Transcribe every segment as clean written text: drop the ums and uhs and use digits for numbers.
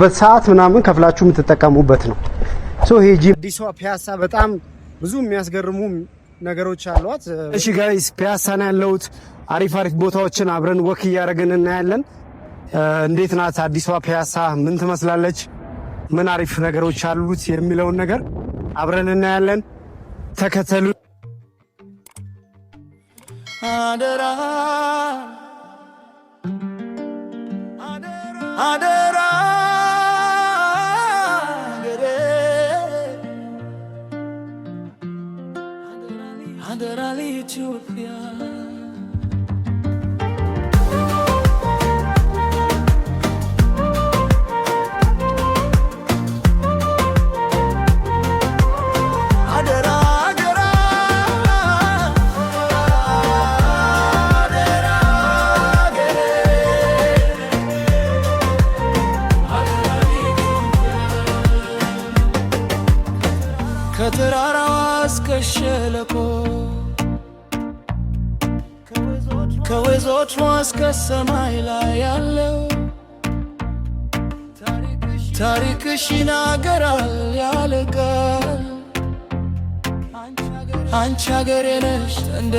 በሰዓት ምናምን ከፍላችሁ የምትጠቀሙበት ነው። ሶ ይሄ ጂም አዲሷ ፒያሳ በጣም ብዙ የሚያስገርሙ ነገሮች አሏት። እሺ ጋይስ ፒያሳ ነው ያለሁት። አሪፍ ቦታዎችን አብረን ወክ እያደረግን እናያለን። እንዴት ናት አዲሷ ፒያሳ? ምን ትመስላለች? ምን አሪፍ ነገሮች አሉት የሚለውን ነገር አብረን እናያለን። ተከተሉ። አደራ አደራ አደራ ለኢትዮጵያ ከተራራዋ እስከ ሸለቆ ከወንዞቿ እስከ ሰማይ ላይ ያለው ታሪክሽ ይናገራል ያለ ቃል አንቺ ሀገሬ ነሽ እንደ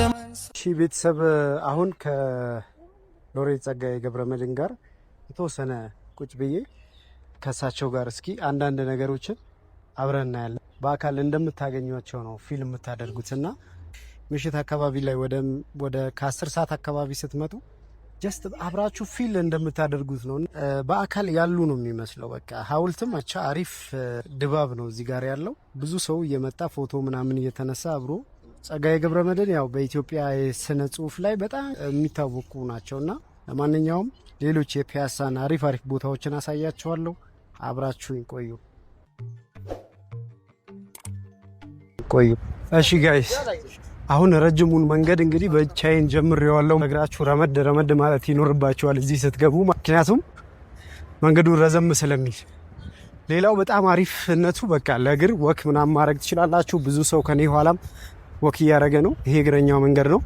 ሺ ቤተሰብ አሁን ከሎሬት ጸጋዬ ገብረመድህን ጋር የተወሰነ ቁጭ ብዬ ከሳቸው ጋር እስኪ አንዳንድ ነገሮችን አብረን እናያለን። በአካል እንደምታገኟቸው ነው ፊልም የምታደርጉትና ምሽት አካባቢ ላይ ወደ ከ10 ሰዓት አካባቢ ስትመጡ ጀስት አብራችሁ ፊል እንደምታደርጉት ነው። በአካል ያሉ ነው የሚመስለው። በቃ ሐውልትም አቻ አሪፍ ድባብ ነው እዚህ ጋር ያለው። ብዙ ሰው እየመጣ ፎቶ ምናምን እየተነሳ አብሮ ጸጋዬ ገብረመድህን ያው በኢትዮጵያ የስነ ጽሁፍ ላይ በጣም የሚታወቁ ናቸውና ለማንኛውም ሌሎች የፒያሳን አሪፍ ቦታዎችን አሳያችኋለሁ። አብራችሁኝ ቆዩ። እሺ ጋይስ አሁን ረጅሙን መንገድ እንግዲህ በቻይን ጀምሬዋለሁ። እግራችሁ ረመድ ማለት ይኖርባችኋል እዚህ ስትገቡ፣ ምክንያቱም መንገዱ ረዘም ስለሚል። ሌላው በጣም አሪፍነቱ በቃ ለእግር ወክ ምናምን ማድረግ ትችላላችሁ። ብዙ ሰው ከኔ ኋላም ወክ እያደረገ ነው። ይሄ እግረኛው መንገድ ነው።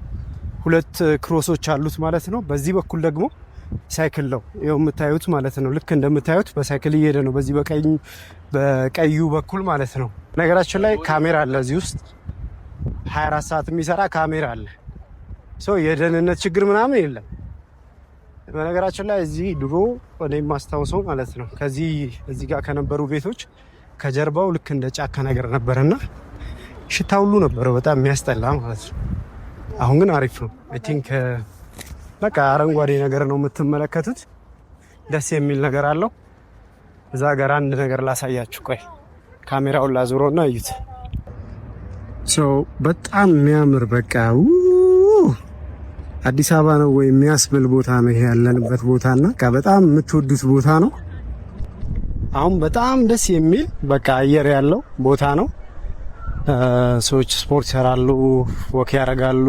2 ክሮሶች አሉት ማለት ነው። በዚህ በኩል ደግሞ ሳይክል ነው ይኸው የምታዩት ማለት ነው። ልክ እንደምታዩት በሳይክል እየሄደ ነው በዚህ በቀዩ በኩል ማለት ነው። ነገራችን ላይ ካሜራ አለ እዚህ ውስጥ 24 ሰዓት የሚሰራ ካሜራ አለ። የደህንነት ችግር ምናምን የለም። በነገራችን ላይ እዚህ ድሮ እኔ የማስታውሰው ማለት ነው እዚህ ጋር ከነበሩ ቤቶች ከጀርባው ልክ እንደ ጫካ ነገር ነበርና ሽታ ሁሉ ነበረው በጣም የሚያስጠላ ማለት ነው። አሁን ግን አሪፍ ነው። አይ ቲንክ በቃ አረንጓዴ ነገር ነው የምትመለከቱት። ደስ የሚል ነገር አለው። እዛ ጋር አንድ ነገር ላሳያችሁ። ቆይ ካሜራውን ላዙረውና እዩት። በጣም የሚያምር በቃ አዲስ አበባ ነው ወይ የሚያስብል ቦታ ነው ይሄ ያለንበት ቦታና በቃ በጣም የምትወዱት ቦታ ነው። አሁን በጣም ደስ የሚል በቃ አየር ያለው ቦታ ነው። ሰዎች ስፖርት ይሰራሉ፣ ወክ ያደርጋሉ፣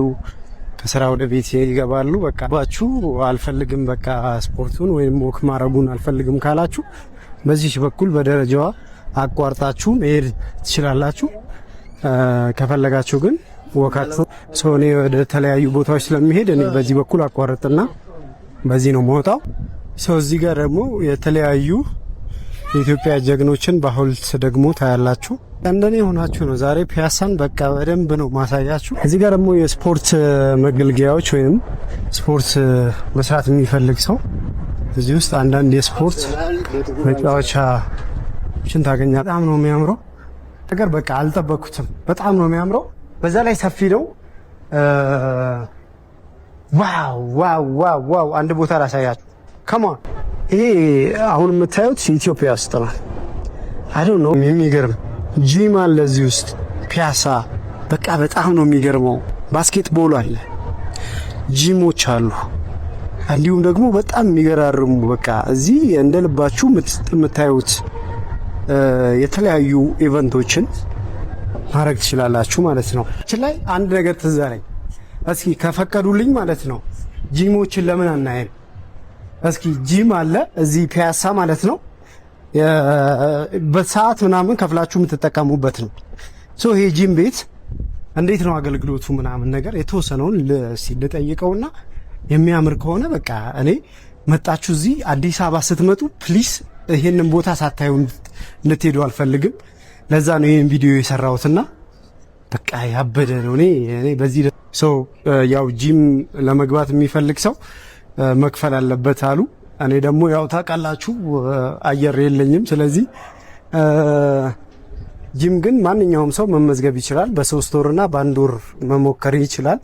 ከስራ ወደ ቤት ይገባሉ። በቃ ባችሁ አልፈልግም በቃ ስፖርቱን ወይም ወክ ማድረጉን አልፈልግም ካላችሁ በዚህ በኩል በደረጃዋ አቋርጣችሁ መሄድ ትችላላችሁ። ከፈለጋችሁ ግን ወካችሁ እኔ ወደ ተለያዩ ቦታዎች ስለሚሄድ እኔ በዚህ በኩል አቋርጥና በዚህ ነው የምወጣው። እዚህ ጋር ደግሞ የተለያዩ የኢትዮጵያ ጀግኖችን በሐውልት ደግሞ ታያላችሁ። እንደኔ ሆናችሁ ነው ዛሬ ፒያሳን በቃ በደንብ ነው ማሳያችሁ። እዚህ ጋር ደግሞ የስፖርት መገልገያዎች ወይም ስፖርት መስራት የሚፈልግ ሰው እዚህ ውስጥ አንዳንድ የስፖርት መጫወቻዎችን ታገኛለህ። በጣም ነው የሚያምረው ነገር በቃ አልጠበኩትም። በጣም ነው የሚያምረው። በዛ ላይ ሰፊ ነው። ዋው አንድ ቦታ ላሳያችሁ። ከማን ይሄ አሁን የምታዩት ኢትዮጵያ ውስጥ ነው። አይ ዶንት ኖ የሚገርም ጂም አለ እዚህ ውስጥ ፒያሳ። በቃ በጣም ነው የሚገርመው። ባስኬትቦል አለ፣ ጂሞች አሉ፣ እንዲሁም ደግሞ በጣም የሚገራርሙ በቃ እዚህ እንደልባችሁ የምታዩት የተለያዩ ኢቨንቶችን ማድረግ ትችላላችሁ ማለት ነው። ላይ አንድ ነገር ትዝ አለኝ። እስኪ ከፈቀዱልኝ ማለት ነው ጂሞችን ለምን አናየም? እስኪ ጂም አለ እዚህ ፒያሳ ማለት ነው። በሰዓት ምናምን ከፍላችሁ የምትጠቀሙበት ነው። ይሄ ጂም ቤት እንዴት ነው አገልግሎቱ ምናምን ነገር የተወሰነውን ልጠይቀውና የሚያምር ከሆነ በቃ እኔ መጣችሁ እዚህ አዲስ አበባ ስትመጡ ፕሊስ ይሄንን ቦታ ሳታዩ እንድትሄዱ አልፈልግም። ለዛ ነው ይሄን ቪዲዮ የሰራሁትና በቃ ያበደ ነው። እኔ በዚህ ሰው ያው ጂም ለመግባት የሚፈልግ ሰው መክፈል አለበት አሉ። እኔ ደግሞ ያው ታውቃላችሁ አየር የለኝም። ስለዚህ ጂም ግን ማንኛውም ሰው መመዝገብ ይችላል። በ3 ወርና በ1 ወር መሞከር ይችላል።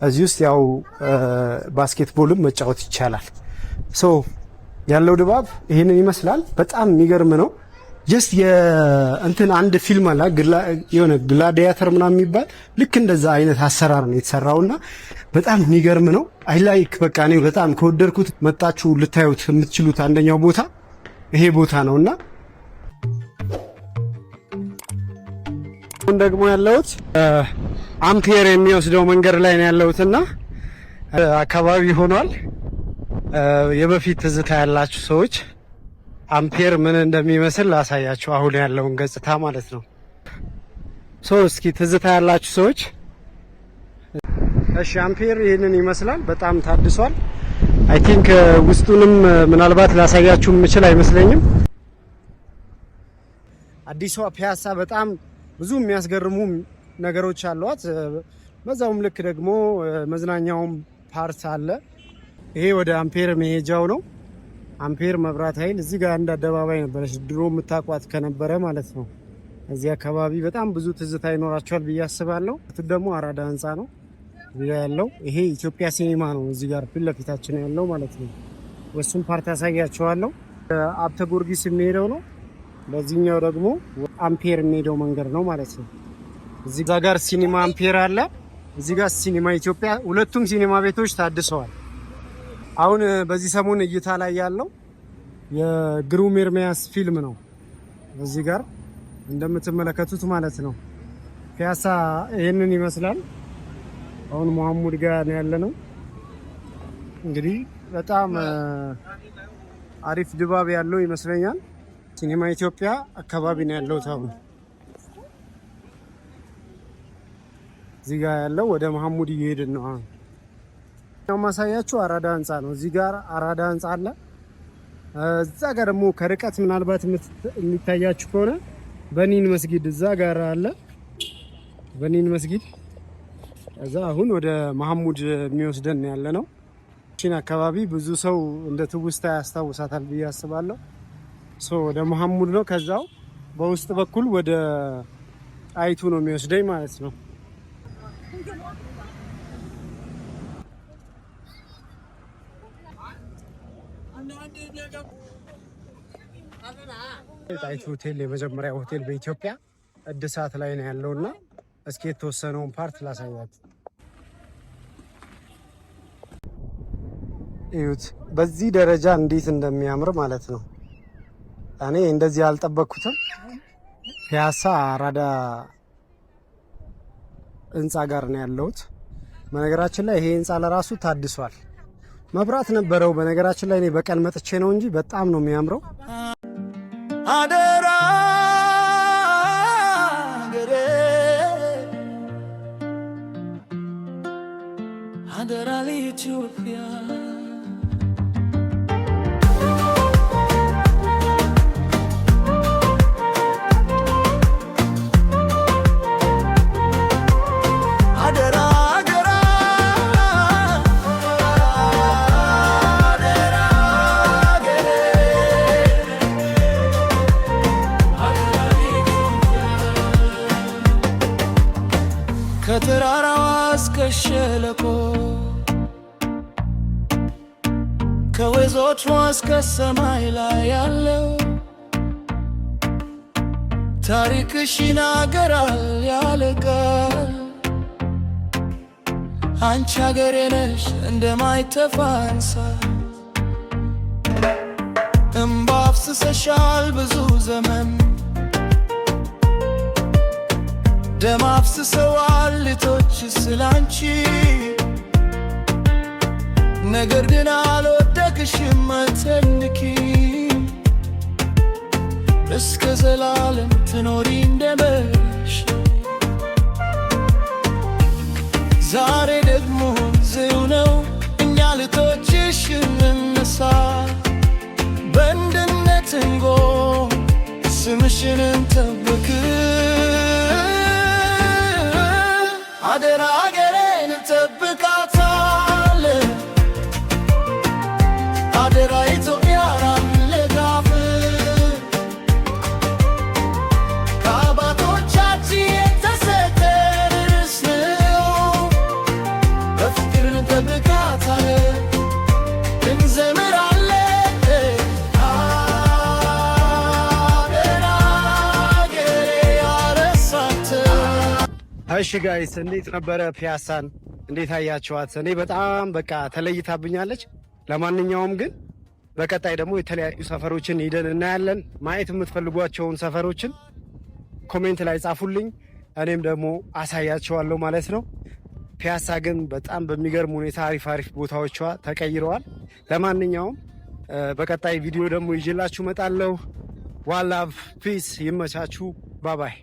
እዚህ ውስጥ ያው ባስኬትቦልም መጫወት ይቻላል። ሶ ያለው ድባብ ይሄንን ይመስላል። በጣም የሚገርም ነው። ጀስት የእንትን አንድ ፊልም አለ የሆነ ግላዲያተር ምናምን የሚባል ልክ እንደዛ አይነት አሰራር ነው የተሰራውና በጣም የሚገርም ነው። አይ ላይክ በቃ እኔ በጣም ከወደድኩት መጣችሁ ልታዩት የምትችሉት አንደኛው ቦታ ይሄ ቦታ ነውና አሁን ደግሞ ያለሁት አምፔር የሚወስደው መንገድ ላይ ነው ያለሁትና አካባቢ ሆኗል። የበፊት ትዝታ ያላችሁ ሰዎች አምፔር ምን እንደሚመስል ላሳያችሁ፣ አሁን ያለውን ገጽታ ማለት ነው። እስኪ ትዝታ ያላችሁ ሰዎች እሺ፣ አምፔር ይህንን ይመስላል። በጣም ታድሷል። አይ ቲንክ ውስጡንም ምናልባት ላሳያችሁ የምችል አይመስለኝም። አዲሷ ፒያሳ በጣም ብዙ የሚያስገርሙ ነገሮች አሏት። በዛውም ልክ ደግሞ መዝናኛውም ፓርት አለ። ይሄ ወደ አምፔር መሄጃው ነው። አምፔር መብራት ኃይል እዚህ ጋር አንድ አደባባይ ነበረች ድሮ የምታቋት ከነበረ ማለት ነው። እዚህ አካባቢ በጣም ብዙ ትዝታ ይኖራቸዋል ብዬ አስባለሁ። ደግሞ አራዳ ህንፃ ነው እዚህ ጋር ያለው። ይሄ ኢትዮጵያ ሲኒማ ነው እዚህ ጋር ፊት ለፊታችን ያለው ማለት ነው። ወሱን ፓርት ያሳያቸዋለሁ። አብተ ጊዮርጊስ የሚሄደው ነው። በዚህኛው ደግሞ አምፔር የሚሄደው መንገድ ነው ማለት ነው። እዚህ ጋር ሲኒማ አምፔር አለ። እዚህ ጋር ሲኒማ ኢትዮጵያ። ሁለቱም ሲኒማ ቤቶች ታድሰዋል። አሁን በዚህ ሰሞን እይታ ላይ ያለው የግሩም ኤርሚያስ ፊልም ነው። እዚህ ጋር እንደምትመለከቱት ማለት ነው። ፒያሳ ይሄንን ይመስላል። አሁን መሐሙድ ጋር ነው ያለነው። እንግዲህ በጣም አሪፍ ድባብ ያለው ይመስለኛል። ሲኒማ ኢትዮጵያ አካባቢ ነው ያለው ታው። እዚህ ጋር ያለው ወደ መሐሙድ እየሄድን ነው። ያው ማሳያችሁ አራዳ ህንፃ ነው። እዚህ ጋር አራዳ ህንፃ አለ። እዛ ጋር ደግሞ ከርቀት ምናልባት የሚታያችሁ ከሆነ በኒን መስጊድ እዛ ጋር አለ። በኒን መስጊድ እዛ አሁን ወደ መሐሙድ የሚወስደን ያለ ነው። እቺን አካባቢ ብዙ ሰው እንደ ትውስታ ያስታውሳታል ብዬ አስባለሁ። ወደ መሐሙድ ነው። ከዛው በውስጥ በኩል ወደ ጣይቱ ነው የሚወስደኝ ማለት ነው። ጣይቱ ሆቴል የመጀመሪያ ሆቴል በኢትዮጵያ እድሳት ላይ ነው ያለውና እስኪ የተወሰነውን ፓርት ላሳያችሁ። እዩት፣ በዚህ ደረጃ እንዴት እንደሚያምር ማለት ነው። እኔ እንደዚህ አልጠበቅኩትም። ፒያሳ አራዳ ህንፃ ጋር ነው ያለሁት። በነገራችን ላይ ይሄ ህንፃ ለራሱ ታድሷል። መብራት ነበረው። በነገራችን ላይ እኔ በቀን መጥቼ ነው እንጂ በጣም ነው የሚያምረው። አደራ ገሬ አደራ ለኢትዮጵያ ከተራራው እስከ ሸለቆ ከወንዞቹ እስከ ሰማይ ላይ ያለው ታሪክሽ ይናገራል ያለ ቃል። አንቺ አገሬ ነሽ እንደማይጠፋ እንሳት። እምባ አፍስሰሻል ብዙ ዘመን ደም አፍስሰዋል ልጆች ስላንቺ። ነገር ግን አልወደቅሽም አትንኪ። እስከ ዘላለም ትኖሪ እንደመሽ። ዛሬ ደግሞ ዝው ነው እኛ ልጆችሽ እንነሳ። በአንድነት ትንጎ ስምሽንን ጠብቅ አደራ አገሬን ጠብቃታለን አደራ ኢትዮጵያን ልጋፍ ከአባቶቻችን የተሰጠን ርስት ነው በፍቅር እንጠብቃታለን እንዘምራለን አደራ አገሬ ያረሳትን። እሺ ጋይስ እንዴት ነበረ ፒያሳን እንዴት አያችኋት? እኔ በጣም በቃ ተለይታብኛለች። ለማንኛውም ግን በቀጣይ ደግሞ የተለያዩ ሰፈሮችን ሄደን እናያለን። ማየት የምትፈልጓቸውን ሰፈሮችን ኮሜንት ላይ ጻፉልኝ፣ እኔም ደግሞ አሳያቸዋለሁ ማለት ነው። ፒያሳ ግን በጣም በሚገርም ሁኔታ አሪፍ አሪፍ ቦታዎቿ ተቀይረዋል። ለማንኛውም በቀጣይ ቪዲዮ ደግሞ ይዤላችሁ እመጣለሁ። ዋን ላቭ ፒስ፣ ይመቻችሁ። ባባይ